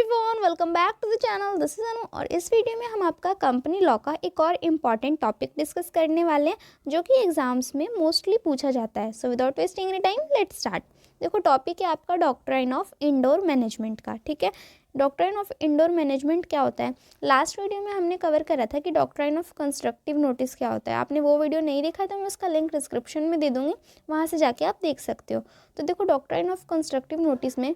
Everyone, welcome back to the channel. This is Anu और इस video में हम आपका कंपनी लॉ का एक और इम्पॉर्टेंट टॉपिक डिस्कस करने वाले हैं जो कि एग्जाम्स में मोस्टली पूछा जाता है। So without wasting any time let's start. देखो, टॉपिक है आपका डॉक्ट्राइन ऑफ इंडोर मैनेजमेंट का। ठीक है, डॉक्ट्राइन ऑफ इंडोर मैनेजमेंट क्या होता है? लास्ट वीडियो में हमने कवर करा था कि डॉक्ट्राइन ऑफ कंस्ट्रक्टिव नोटिस क्या होता है। आपने वो वीडियो नहीं देखा तो मैं उसका लिंक डिस्क्रिप्शन में दे दूँगी, वहाँ से जाके आप देख सकते हो। तो देखो, डॉक्ट्राइन ऑफ कंस्ट्रक्टिव नोटिस में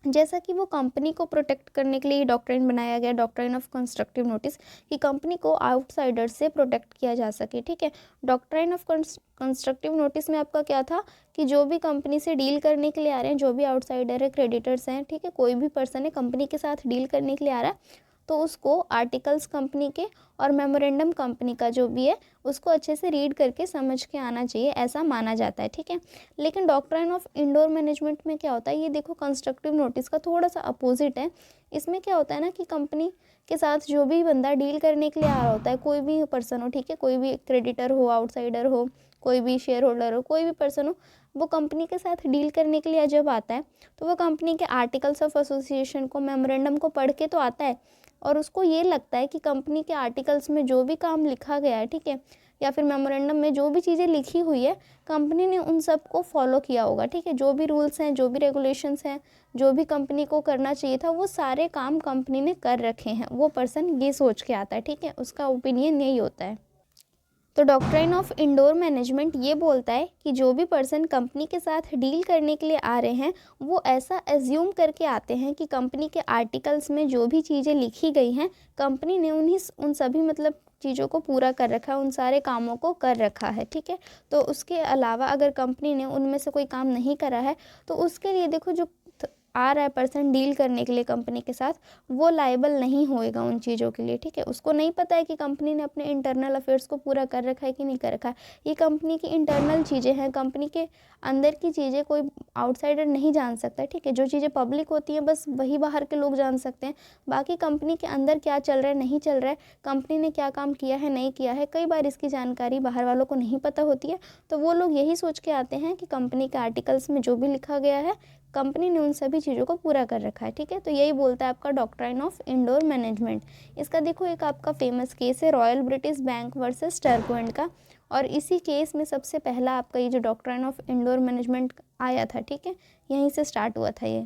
जैसा कि वो कंपनी को प्रोटेक्ट करने के लिए डॉक्ट्राइन बनाया गया, डॉक्ट्राइन ऑफ कंस्ट्रक्टिव नोटिस, कि कंपनी को आउटसाइडर से प्रोटेक्ट किया जा सके। ठीक है, डॉक्ट्राइन ऑफ कंस्ट्रक्टिव नोटिस में आपका क्या था कि जो भी कंपनी से डील करने के लिए आ रहे हैं, जो भी आउटसाइडर है, क्रेडिटर्स हैं, ठीक है, कोई भी पर्सन है कंपनी के साथ डील करने के लिए आ रहा है, तो उसको आर्टिकल्स कंपनी के और मेमोरेंडम कंपनी का जो भी है उसको अच्छे से रीड करके समझ के आना चाहिए, ऐसा माना जाता है। ठीक है, लेकिन डॉक्ट्राइन ऑफ इंडोर मैनेजमेंट में क्या होता है, ये देखो कंस्ट्रक्टिव नोटिस का थोड़ा सा अपोजिट है। इसमें क्या होता है ना कि कंपनी के साथ जो भी बंदा डील करने के लिए आ रहा होता है, कोई भी पर्सन हो, ठीक है, कोई भी क्रेडिटर हो, आउटसाइडर हो, कोई भी शेयर होल्डर हो, कोई भी पर्सन हो, वो कंपनी के साथ डील करने के लिए जब आता है तो वो कंपनी के आर्टिकल्स ऑफ एसोसिएशन को, मेमोरेंडम को पढ़ के तो आता है और उसको ये लगता है कि कंपनी के आर्टिकल्स में जो भी काम लिखा गया है, ठीक है, या फिर मेमोरेंडम में जो भी चीज़ें लिखी हुई है, कंपनी ने उन सब को फॉलो किया होगा। ठीक है, जो भी रूल्स हैं, जो भी रेगुलेशंस हैं, जो भी कंपनी को करना चाहिए था, वो सारे काम कंपनी ने कर रखे हैं। वो पर्सन ये सोच के आता है, ठीक है, उसका ओपिनियन यही होता है। तो डॉक्ट्राइन ऑफ इंडोर मैनेजमेंट ये बोलता है कि जो भी पर्सन कंपनी के साथ डील करने के लिए आ रहे हैं, वो ऐसा एज्यूम करके आते हैं कि कंपनी के आर्टिकल्स में जो भी चीज़ें लिखी गई हैं, कंपनी ने उन सभी चीज़ों को पूरा कर रखा है, उन सारे कामों को कर रखा है। ठीक है, तो उसके अलावा अगर कंपनी ने उनमें से कोई काम नहीं करा है तो उसके लिए देखो, जो आ रहा है पर्सन डील करने के लिए कंपनी के साथ, वो लायबल नहीं होएगा उन चीज़ों के लिए। ठीक है, उसको नहीं पता है कि कंपनी ने अपने इंटरनल अफेयर्स को पूरा कर रखा है कि नहीं कर रखा है। ये कंपनी की इंटरनल चीज़ें हैं, कंपनी के अंदर की चीज़ें कोई आउटसाइडर नहीं जान सकता। ठीक है, जो चीज़ें पब्लिक होती हैं बस वही बाहर के लोग जान सकते हैं। बाकी कंपनी के अंदर क्या चल रहा है, नहीं चल रहा है, कंपनी ने क्या काम किया है, नहीं किया है, कई बार इसकी जानकारी बाहर वालों को नहीं पता होती है। तो वो लोग यही सोच के आते हैं कि कंपनी के आर्टिकल्स में जो भी लिखा गया है, कंपनी ने उन सभी चीज़ों को पूरा कर रखा है। ठीक है, तो यही बोलता है आपका डॉक्ट्राइन ऑफ इंडोर मैनेजमेंट। इसका देखो एक आपका फेमस केस है royal British bank versus Turk का, और इसी केस में सबसे पहला आपका ये जो डॉक्ट्राइन ऑफ इंडोर मैनेजमेंट आया था, ठीक है, यहीं से स्टार्ट हुआ था ये।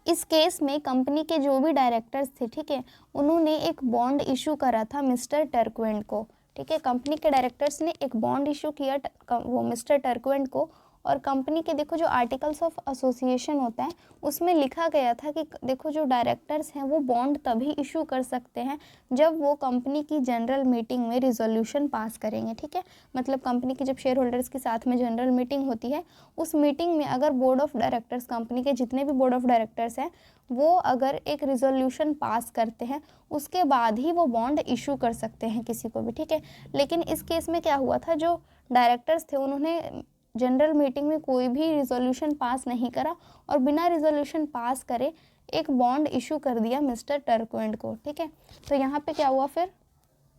इस केस में कंपनी के जो भी डायरेक्टर्स थे, ठीक है, उन्होंने एक बॉन्ड इशू करा था मिस्टर टर्कवेंट को। ठीक है, कंपनी के डायरेक्टर्स ने एक बॉन्ड इशू किया वो मिस्टर टर्कवेंट को, और कंपनी के देखो जो आर्टिकल्स ऑफ एसोसिएशन होता है उसमें लिखा गया था कि देखो जो डायरेक्टर्स हैं वो बॉन्ड तभी इशू कर सकते हैं जब वो कंपनी की जनरल मीटिंग में रिजोल्यूशन पास करेंगे। ठीक है, मतलब कंपनी की जब शेयर होल्डर्स के साथ में जनरल मीटिंग होती है, उस मीटिंग में अगर बोर्ड ऑफ डायरेक्टर्स, कंपनी के जितने भी बोर्ड ऑफ डायरेक्टर्स हैं, वो अगर एक रिजोल्यूशन पास करते हैं, उसके बाद ही वो बॉन्ड इशू कर सकते हैं किसी को भी। ठीक है, लेकिन इस केस में क्या हुआ था, जो डायरेक्टर्स थे उन्होंने जनरल मीटिंग में कोई भी रिजोल्यूशन पास नहीं करा और बिना रिजोल्यूशन पास करे एक बॉन्ड इशू कर दिया मिस्टर टर्कवेंट को। ठीक है, तो यहाँ पे क्या हुआ, फिर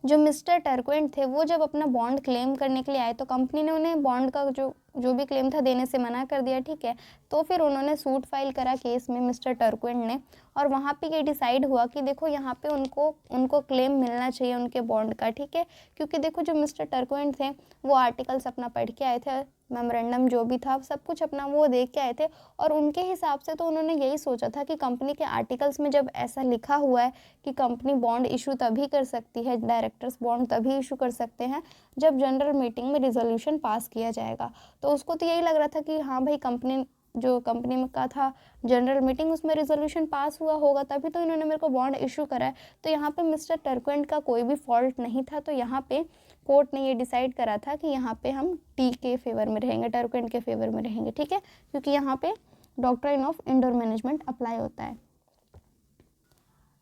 जो मिस्टर टर्कवेंट थे वो जब अपना बॉन्ड क्लेम करने के लिए आए तो कंपनी ने उन्हें बॉन्ड का जो भी क्लेम था देने से मना कर दिया। ठीक है, तो फिर उन्होंने सूट फाइल करा केस में मिस्टर टर्कवेंट ने, और वहाँ पे ये डिसाइड हुआ कि देखो यहाँ पे उनको क्लेम मिलना चाहिए उनके बॉन्ड का। ठीक है, क्योंकि देखो जो मिस्टर टर्कवेंट थे वो आर्टिकल्स अपना पढ़ के आए थे, मेमोरेंडम जो भी था सब कुछ अपना वो देख के आए थे, और उनके हिसाब से तो उन्होंने यही सोचा था कि कंपनी के आर्टिकल्स में जब ऐसा लिखा हुआ है कि कंपनी बॉन्ड इशू तभी कर सकती है, डायरेक्टर्स बॉन्ड तभी इशू कर सकते हैं जब जनरल मीटिंग में रिजोल्यूशन पास किया जाएगा, तो उसको तो यही लग रहा था कि हाँ भाई कंपनी में का था जनरल मीटिंग, उसमें रिजोल्यूशन पास हुआ होगा तभी तो इन्होंने मेरे को बॉन्ड इशू करा है। तो यहाँ पे मिस्टर टर्कवेंट का कोई भी फॉल्ट नहीं था, तो यहाँ पे कोर्ट ने ये डिसाइड करा था कि यहाँ पे हम टी के फेवर में रहेंगे, टर्कवेंट के फेवर में रहेंगे। ठीक है, क्योंकि यहाँ पे doctrine of indoor management apply होता है।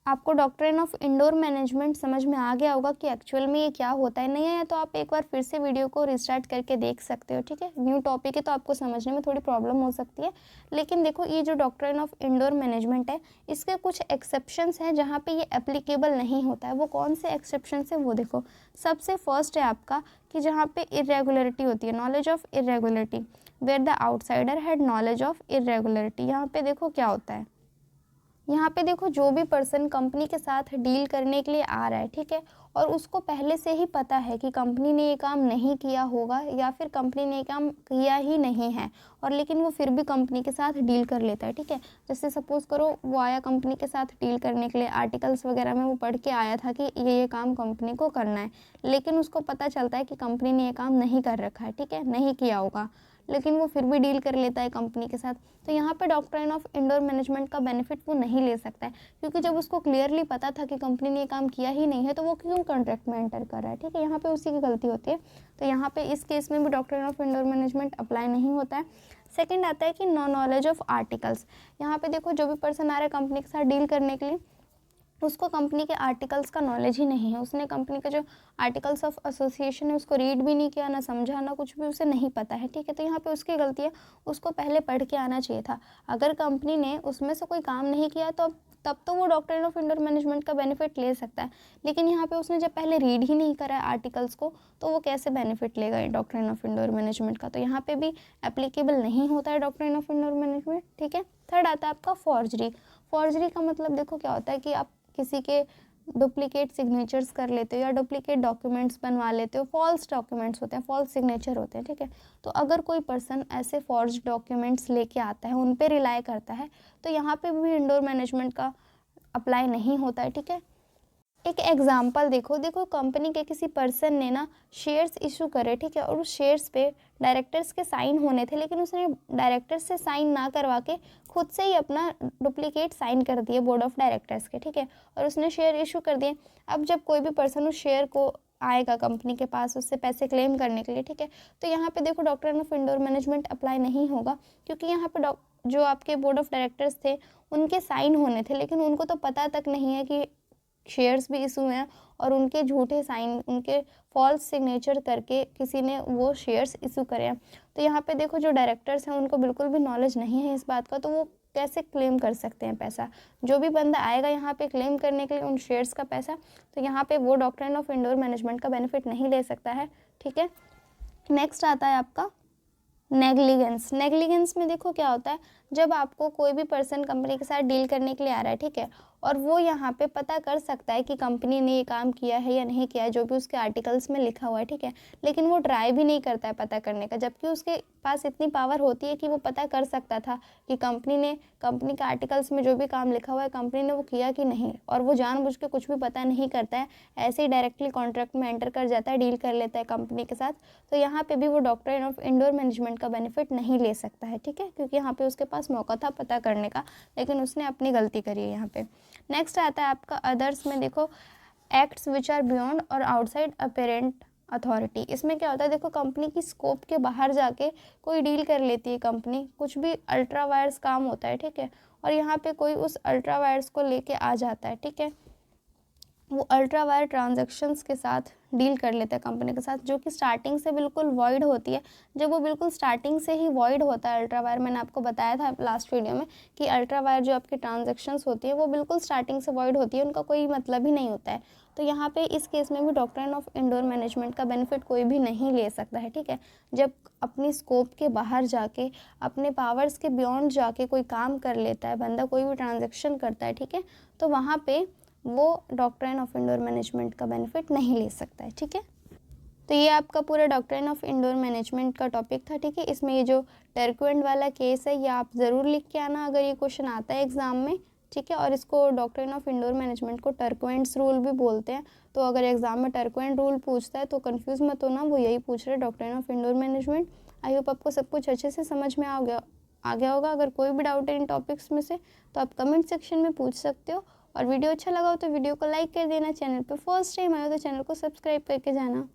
आपको डॉक्ट्राइन ऑफ इंडोर मैनेजमेंट समझ में आ गया होगा कि एक्चुअल में ये क्या होता है। नहीं है तो आप एक बार फिर से वीडियो को रिस्टार्ट करके देख सकते हो। ठीक है, न्यू टॉपिक है तो आपको समझने में थोड़ी प्रॉब्लम हो सकती है, लेकिन देखो ये जो डॉक्ट्राइन ऑफ इंडोर मैनेजमेंट है इसके कुछ एक्सेप्शंस हैं जहाँ पे ये एप्लीकेबल नहीं होता है। वो कौन से एक्सेप्शंस है वो देखो। सबसे फर्स्ट है आपका कि जहाँ पे इरेगुलरिटी होती है, knowledge of irregularity, where the outsider had knowledge of irregularity. यहाँ पे देखो क्या होता है, यहाँ पे देखो जो भी पर्सन कंपनी के साथ डील करने के लिए आ रहा है, ठीक है, और उसको पहले से ही पता है कि कंपनी ने ये काम नहीं किया होगा या फिर कंपनी ने ये काम किया ही नहीं है, और लेकिन वो फिर भी कंपनी के साथ डील कर लेता है, ठीक है। जैसे सपोज़ करो वो आया कंपनी के साथ डील करने के लिए, आर्टिकल्स वगैरह में वो पढ़ के आया था कि ये काम कंपनी को करना है, लेकिन उसको पता चलता है कि कंपनी ने ये काम नहीं कर रखा है, ठीक है, नहीं किया होगा, लेकिन वो फिर भी डील कर लेता है कंपनी के साथ। तो यहाँ पे डॉक्ट्राइन ऑफ इंडोर मैनेजमेंट का बेनिफिट वो नहीं ले सकता है, क्योंकि जब उसको क्लियरली पता था कि कंपनी ने ये काम किया ही नहीं है तो वो क्यों कॉन्ट्रैक्ट में एंटर कर रहा है, ठीक है। यहाँ पे उसी की गलती होती है। तो यहाँ पे इस केस में भी doctrine of indoor management apply नहीं होता है। सेकेंड आता है कि नो नॉलेज ऑफ आर्टिकल्स। यहाँ पे देखो जो भी पर्सन आ रहा है कंपनी के साथ डील करने के लिए, उसको कंपनी के आर्टिकल्स का नॉलेज ही नहीं है, उसने कंपनी के जो आर्टिकल्स ऑफ एसोसिएशन है उसको रीड भी नहीं किया, ना समझा, ना कुछ भी उसे नहीं पता है, ठीक है। तो यहाँ पे उसकी गलती है, उसको पहले पढ़ के आना चाहिए था। अगर कंपनी ने उसमें से कोई काम नहीं किया तो तब तो वो डॉक्ट्राइन ऑफ इंडोर मैनेजमेंट का बेनिफिट ले सकता है, लेकिन यहाँ पे उसने जब पहले रीड ही नहीं करा है आर्टिकल्स को, तो वो कैसे बेनिफिट लेगा डॉक्ट्राइन ऑफ इंडोर मैनेजमेंट का। तो यहाँ पे भी एप्लीकेबल नहीं होता है डॉक्ट्राइन ऑफ इंडोर मैनेजमेंट, ठीक है। थर्ड आता है आपका फॉर्जरी। फॉर्जरी का मतलब देखो क्या होता है कि आप किसी के डुप्लीकेट सिग्नेचर्स कर लेते हो या डुप्लीकेट डॉक्यूमेंट्स बनवा लेते हो, फॉल्स डॉक्यूमेंट्स होते हैं, फॉल्स सिग्नेचर होते हैं, ठीक है। तो अगर कोई पर्सन ऐसे फॉर्ज डॉक्यूमेंट्स लेके आता है, उन पे रिलाई करता है, तो यहाँ पे भी इंडोर मैनेजमेंट का अप्लाई नहीं होता है, ठीक है। एक एग्जाम्पल देखो कंपनी के किसी पर्सन ने ना शेयर्स इशू करे, ठीक है, और उस शेयर्स पे डायरेक्टर्स के साइन होने थे, लेकिन उसने डायरेक्टर्स से साइन ना करवा के खुद से ही अपना डुप्लीकेट साइन कर दिए बोर्ड ऑफ डायरेक्टर्स के, ठीक है, और उसने शेयर इशू कर दिए। अब जब कोई भी पर्सन उस शेयर को आएगा कंपनी के पास उससे पैसे क्लेम करने के लिए, ठीक है, तो यहाँ पे देखो doctrine of indoor management apply नहीं होगा, क्योंकि यहाँ पे जो आपके बोर्ड ऑफ डायरेक्टर्स थे उनके साइन होने थे, लेकिन उनको तो पता तक नहीं है कि शेयर्स भी इशू हैं, और उनके झूठे साइन, उनके फॉल्स सिग्नेचर करके किसी ने वो शेयर्स इशू करे हैं। तो यहाँ पे देखो जो डायरेक्टर्स हैं उनको बिल्कुल भी नॉलेज नहीं है इस बात का, तो वो कैसे क्लेम कर सकते हैं पैसा। जो भी बंदा आएगा यहाँ पे क्लेम करने के लिए उन शेयर्स का पैसा, तो यहाँ पे वो डॉक्ट्राइन ऑफ इंडोर मैनेजमेंट का बेनिफिट नहीं ले सकता है, ठीक है। नेक्स्ट आता है आपका नेग्लिजेंस। नेग्लिजेंस में देखो क्या होता है, जब आपको कोई भी पर्सन कंपनी के साथ डील करने के लिए आ रहा है, ठीक है, और वो यहाँ पे पता कर सकता है कि कंपनी ने ये काम किया है या नहीं किया है, जो भी उसके आर्टिकल्स में लिखा हुआ है, ठीक है, लेकिन वो ट्राई भी नहीं करता है पता करने का, जबकि उसके पास इतनी पावर होती है कि वो पता कर सकता था कि कंपनी के आर्टिकल्स में जो भी काम लिखा हुआ है कंपनी ने वो किया कि नहीं, और वो जानबूझ के कुछ भी पता नहीं करता है, ऐसे ही डायरेक्टली कॉन्ट्रैक्ट में एंटर कर जाता है, डील कर लेता है कंपनी के साथ। तो यहाँ पे भी वो डॉक्ट्राइन ऑफ इंडोर मैनेजमेंट का बेनिफिट नहीं ले सकता है, ठीक है, क्योंकि यहाँ पे उसके पास मौका था पता करने का, लेकिन उसने अपनी गलती करी है यहाँ पे। नेक्स्ट आता है आपका अदर्स में, देखो एक्ट्स विच आर बियॉन्ड और आउटसाइड अपेरेंट अथॉरिटी। इसमें क्या होता है, देखो कंपनी की स्कोप के बाहर जाके कोई डील कर लेती है कंपनी, कुछ भी अल्ट्रा वायर्स काम होता है, ठीक है, और यहाँ पे कोई उस अल्ट्रा वायर्स को लेके आ जाता है, ठीक है, वो अल्ट्रा वायर ट्रांजैक्शंस के साथ डील कर लेते हैं कंपनी के साथ, जो कि स्टार्टिंग से बिल्कुल वॉइड होती है। जब वो बिल्कुल स्टार्टिंग से ही वॉइड होता है अल्ट्रा वायर, मैंने आपको बताया था लास्ट वीडियो में कि अल्ट्रा वायर जो आपकी ट्रांजैक्शंस होती है वो बिल्कुल स्टार्टिंग से वॉइड होती है, उनका कोई मतलब ही नहीं होता है। तो यहाँ पे इस केस में भी डॉक्ट्राइन ऑफ इंडोर मैनेजमेंट का बेनिफिट कोई भी नहीं ले सकता है, ठीक है। जब अपनी स्कोप के बाहर जाके, अपने पावर्स के बियॉन्ड जाके कोई काम कर लेता है बंदा, कोई भी ट्रांजेक्शन करता है, ठीक है, तो वहाँ पे वो डॉक्ट्राइन ऑफ इंडोर मैनेजमेंट का बेनिफिट नहीं ले सकता है, ठीक है। तो ये आपका पूरा डॉक्ट्राइन ऑफ इंडोर मैनेजमेंट का टॉपिक था, ठीक है। इसमें ये जो टर्कुएंट वाला केस है ये आप ज़रूर लिख के आना अगर ये क्वेश्चन आता है एग्जाम में, ठीक है। और इसको डॉक्ट्राइन ऑफ इंडोर मैनेजमेंट को टर्कुएंट्स रूल भी बोलते हैं। तो अगर एग्जाम में टर्कुएंट रूल पूछता है तो कंफ्यूज मत होना, वो यही पूछ रहे हैं, doctrine of indoor management. I hope आपको सब कुछ अच्छे से समझ में आ गया होगा। अगर कोई भी डाउट है इन टॉपिक्स में से तो आप कमेंट सेक्शन में पूछ सकते हो, और वीडियो अच्छा लगा हो तो वीडियो को लाइक कर देना, चैनल पे फर्स्ट टाइम आए हो तो चैनल को सब्सक्राइब करके जाना।